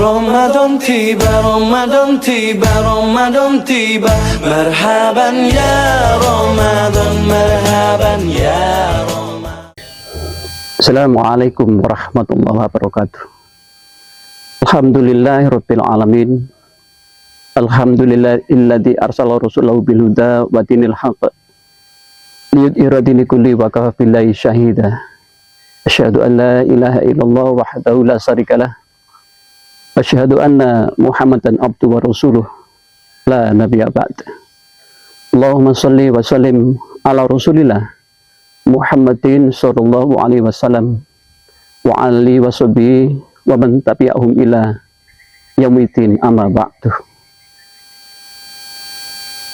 Ramadan tiba, Ramadan tiba, Ramadan tiba. Marhaban ya Ramadan, marhaban ya Ramadan. Assalamualaikum warahmatullahi wabarakatuh. Alhamdulillahirabbil alamin. Alhamdulillahilladzi arsala rasulahu bil huda wa dinil haqq liyudhhira dini kulli wa kafa billahi syahida. Asyhadu an la ilaha illallah wahdahu la syarikalah. Asyhadu anna Muhammadan abduhu wa rasuluh la nabiyya ba'd. Allahumma shalli wa sallim ala rasulillah Muhammadin sallallahu alaihi wasallam wa alihi wa sahbihi wa man tabi'ahum ila yaumil amma ba'du.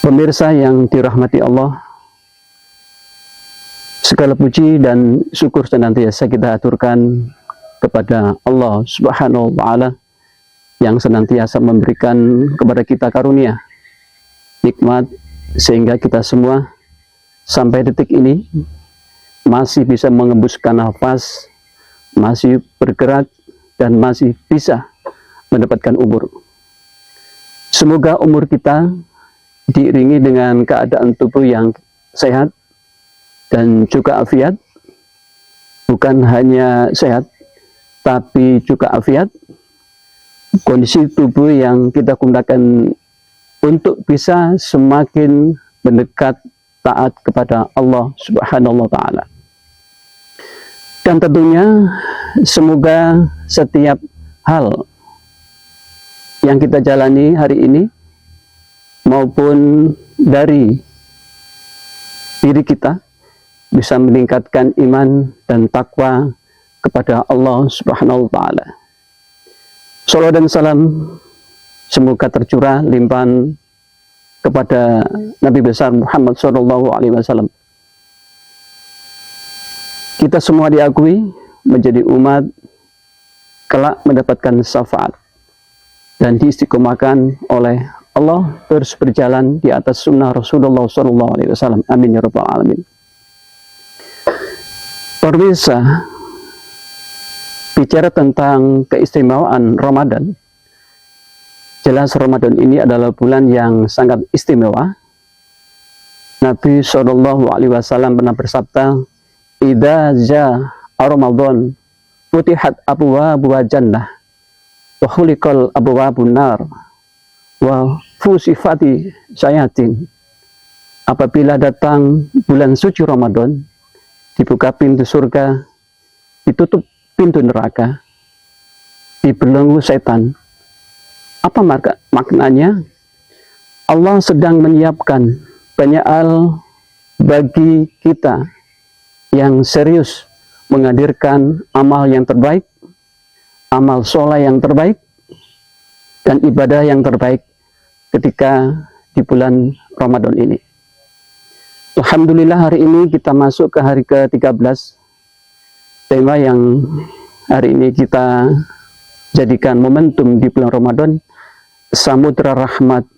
Pemirsa yang dirahmati Allah, segala puji dan syukur senantiasa kita aturkan kepada Allah Subhanahu wa taala yang senantiasa memberikan kepada kita karunia nikmat sehingga kita semua sampai detik ini masih bisa mengembuskan nafas, masih bergerak dan masih bisa mendapatkan umur. Semoga umur kita diiringi dengan keadaan tubuh yang sehat dan juga afiat, bukan hanya sehat tapi juga afiat, kondisi tubuh yang kita gunakan untuk bisa semakin mendekat taat kepada Allah Subhanahu wa taala. Dan tentunya semoga setiap hal yang kita jalani hari ini maupun dari diri kita bisa meningkatkan iman dan takwa kepada Allah Subhanahu wa taala. Salawat dan salam semoga tercurah limpahan kepada Nabi besar Muhammad sallallahu alaihi wasallam. Kita semua diakui menjadi umat kelak mendapatkan syafaat dan diistiqomahkan oleh Allah terus berjalan di atas sunnah Rasulullah sallallahu alaihi wasallam. Amin ya rabbal alamin. Pemirsa, bicara tentang keistimewaan Ramadan, jelas Ramadan ini adalah bulan yang sangat istimewa. Nabi SAW pernah bersabda, "Idza jaa Ramadan, futihat abwaabul jannah, wa khuliqal abwaabun nar, wa fusifati syayatin." Apabila datang bulan suci Ramadan, dibuka pintu surga, ditutup pintu neraka, dibelenggu setan. Apa maknanya? Allah sedang menyiapkan banyak hal bagi kita yang serius menghadirkan amal yang terbaik, amal soleh yang terbaik, dan ibadah yang terbaik ketika di bulan Ramadan ini. Alhamdulillah hari ini kita masuk ke hari ke-13. Tema yang hari ini kita jadikan momentum di bulan Ramadan, samudra rahmat,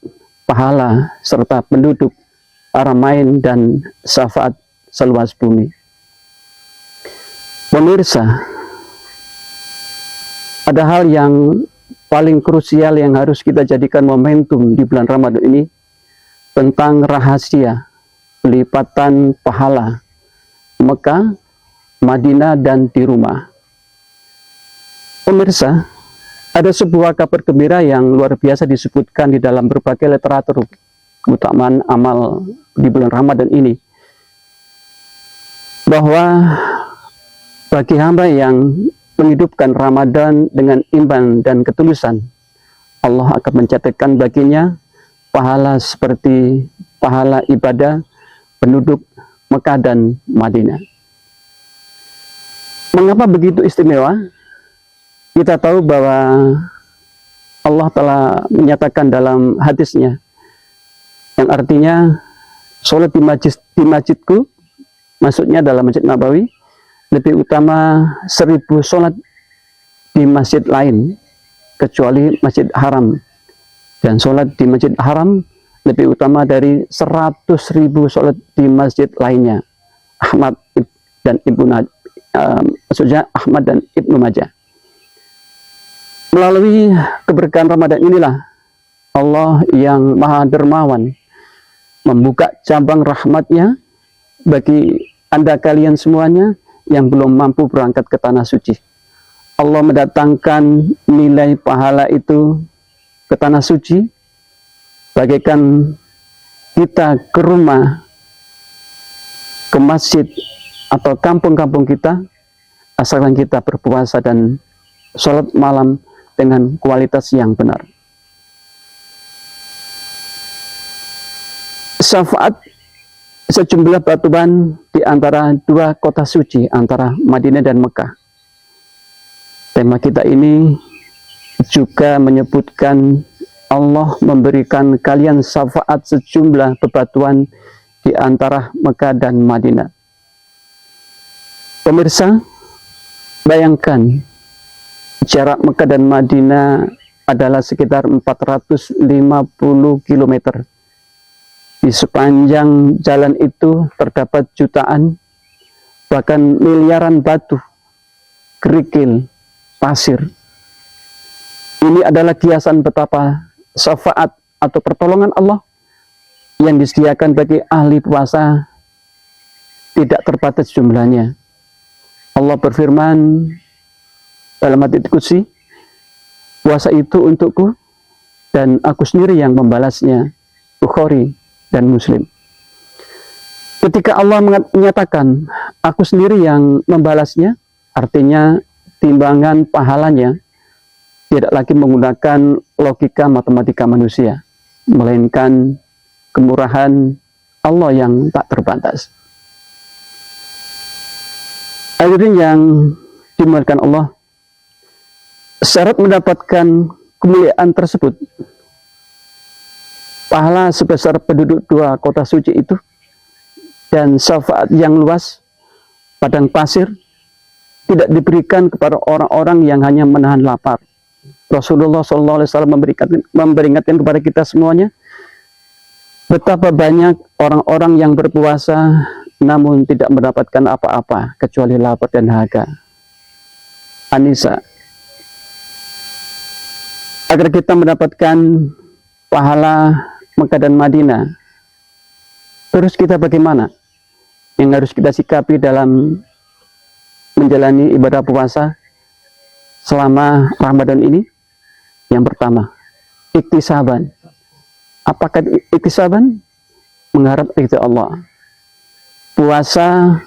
pahala, serta penduduk, aramain dan syafaat seluas bumi. Pemirsa, ada hal yang paling krusial yang harus kita jadikan momentum di bulan Ramadan ini, tentang rahasia pelipatan pahala Mekah, Madinah, dan di rumah. Pemirsa, ada sebuah kabar gembira yang luar biasa disebutkan di dalam berbagai literatur keutamaan amal di bulan Ramadan ini, bahwa bagi hamba yang menghidupkan Ramadan dengan iman dan ketulusan, Allah akan mencatatkan baginya pahala seperti pahala ibadah penduduk Mekah dan Madinah. Mengapa begitu istimewa? Kita tahu bahwa Allah telah menyatakan dalam hadisnya, yang artinya sholat di masjidku, maksudnya dalam Masjid Nabawi, lebih utama 1000 sholat di masjid lain kecuali Masjid Haram, dan sholat di Masjid Haram lebih utama dari 100.000 sholat di masjid lainnya. Ahmad dan Ibnu maksudnya Ahmad dan Ibnu Majah. Melalui keberkahan Ramadan inilah Allah yang Maha Dermawan membuka cabang rahmatnya bagi Anda kalian semuanya yang belum mampu berangkat ke tanah suci. Allah mendatangkan nilai pahala itu ke tanah suci bagaikan kita ke rumah, ke masjid atau kampung-kampung kita, asalkan kita berpuasa dan sholat malam dengan kualitas yang benar. Syafaat sejumlah batuan di antara dua kota suci, antara Madinah dan Mekah. Tema kita ini juga menyebutkan Allah memberikan kalian syafaat sejumlah bebatuan di antara Mekah dan Madinah. Pemirsa, bayangkan jarak Mekah dan Madinah adalah sekitar 450 km. Di sepanjang jalan itu terdapat jutaan, bahkan miliaran batu, kerikil, pasir. Ini adalah kiasan betapa syafaat atau pertolongan Allah yang disediakan bagi ahli puasa tidak terbatas jumlahnya. Allah berfirman dalam hadits qudsi, puasa itu untukku dan aku sendiri yang membalasnya. Bukhari dan Muslim. Ketika Allah menyatakan aku sendiri yang membalasnya, artinya timbangan pahalanya tidak lagi menggunakan logika matematika manusia, melainkan kemurahan Allah yang tak terbatas. Hadirin yang dimuliakan Allah, syarat mendapatkan kemuliaan tersebut, pahala sebesar penduduk dua kota suci itu, dan syafaat yang luas padang pasir, tidak diberikan kepada orang-orang yang hanya menahan lapar. Rasulullah SAW memperingatkan kepada kita semuanya, betapa banyak orang-orang yang berpuasa namun tidak mendapatkan apa-apa kecuali lapar dan dahaga. An-Nisa. Agar kita mendapatkan pahala Mekah dan Madinah, terus kita bagaimana yang harus kita sikapi dalam menjalani ibadah puasa selama Ramadan ini? Yang pertama, iktisaban. Apakah iktisaban? Mengharap ridha Allah. Puasa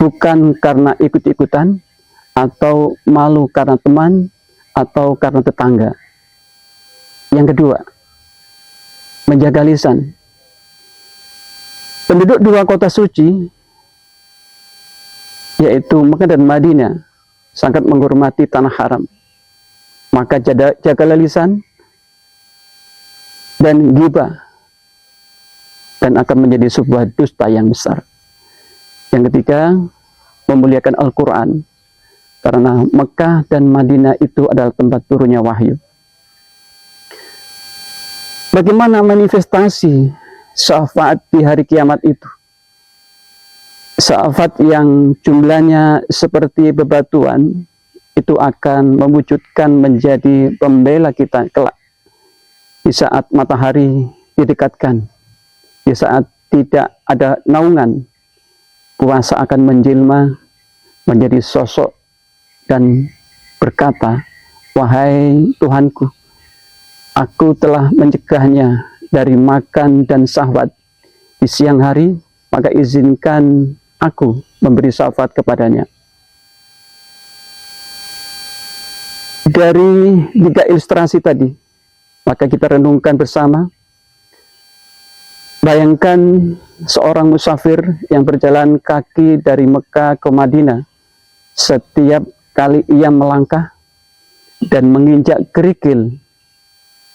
bukan karena ikut-ikutan, atau malu karena teman, atau karena tetangga. Yang kedua, menjaga lisan. Penduduk dua kota suci, yaitu Mekah dan Madinah, sangat menghormati tanah haram. Maka jagalah lisan dan ghibah, dan akan menjadi sebuah dusta yang besar. Yang ketiga, memuliakan Al-Quran, karena Mekah dan Madinah itu adalah tempat turunnya wahyu. Bagaimana manifestasi syafaat di hari kiamat itu? Syafaat yang jumlahnya seperti bebatuan itu akan mewujudkan menjadi pembela kita kelak. Di saat matahari didekatkan, di saat tidak ada naungan, puasa akan menjelma menjadi sosok dan berkata, wahai Tuhanku, aku telah mencegahnya dari makan dan syahwat di siang hari, maka izinkan aku memberi syafaat kepadanya. Dari 3 ilustrasi tadi, maka kita renungkan bersama. Bayangkan seorang musafir yang berjalan kaki dari Mekah ke Madinah. Setiap kali ia melangkah dan menginjak kerikil,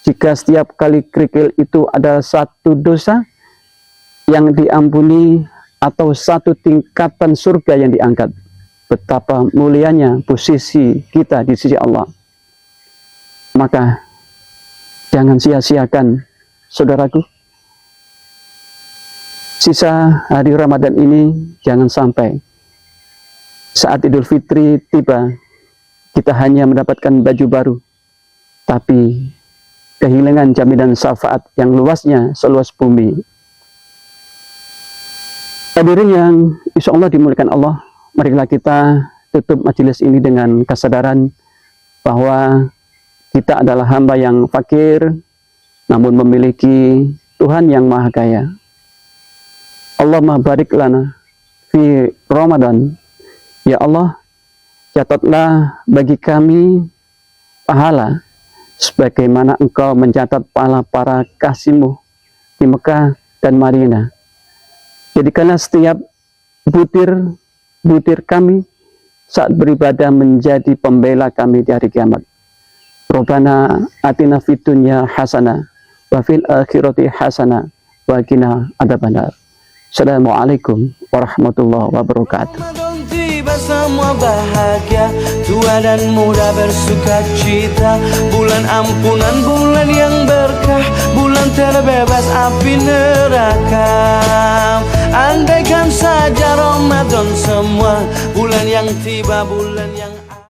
jika setiap kali kerikil itu ada satu dosa yang diampuni atau satu tingkatan surga yang diangkat, betapa mulianya posisi kita di sisi Allah. Maka jangan sia-siakan, saudaraku, sisa hari Ramadan ini. Jangan sampai saat Idul Fitri tiba kita hanya mendapatkan baju baru, tapi kehilangan jaminan syafaat yang luasnya seluas bumi. Hadirin yang insya Allah dimuliakan Allah, marilah kita tutup majelis ini dengan kesadaran bahwa kita adalah hamba yang fakir, namun memiliki Tuhan yang Maha Kaya. Allahumma barik lana fi Ramadan. Ya Allah, catatlah bagi kami pahala sebagaimana Engkau mencatat pahala para kasih-Mu di Mekah dan Madinah. Jadikanlah setiap butir kami saat beribadah menjadi pembela kami di hari kiamat. Rabbana atina fid dunya hasanah wa fil akhirati hasanah wa qina adzabannar. Assalamualaikum warahmatullahi wabarakatuh. Ramadan tiba semua bahagia, tua dan muda bersuka cita. Bulan ampunan, bulan yang berkah, bulan terbebas api neraka. Andaikan saja Ramadan semua, bulan yang tiba, bulan yang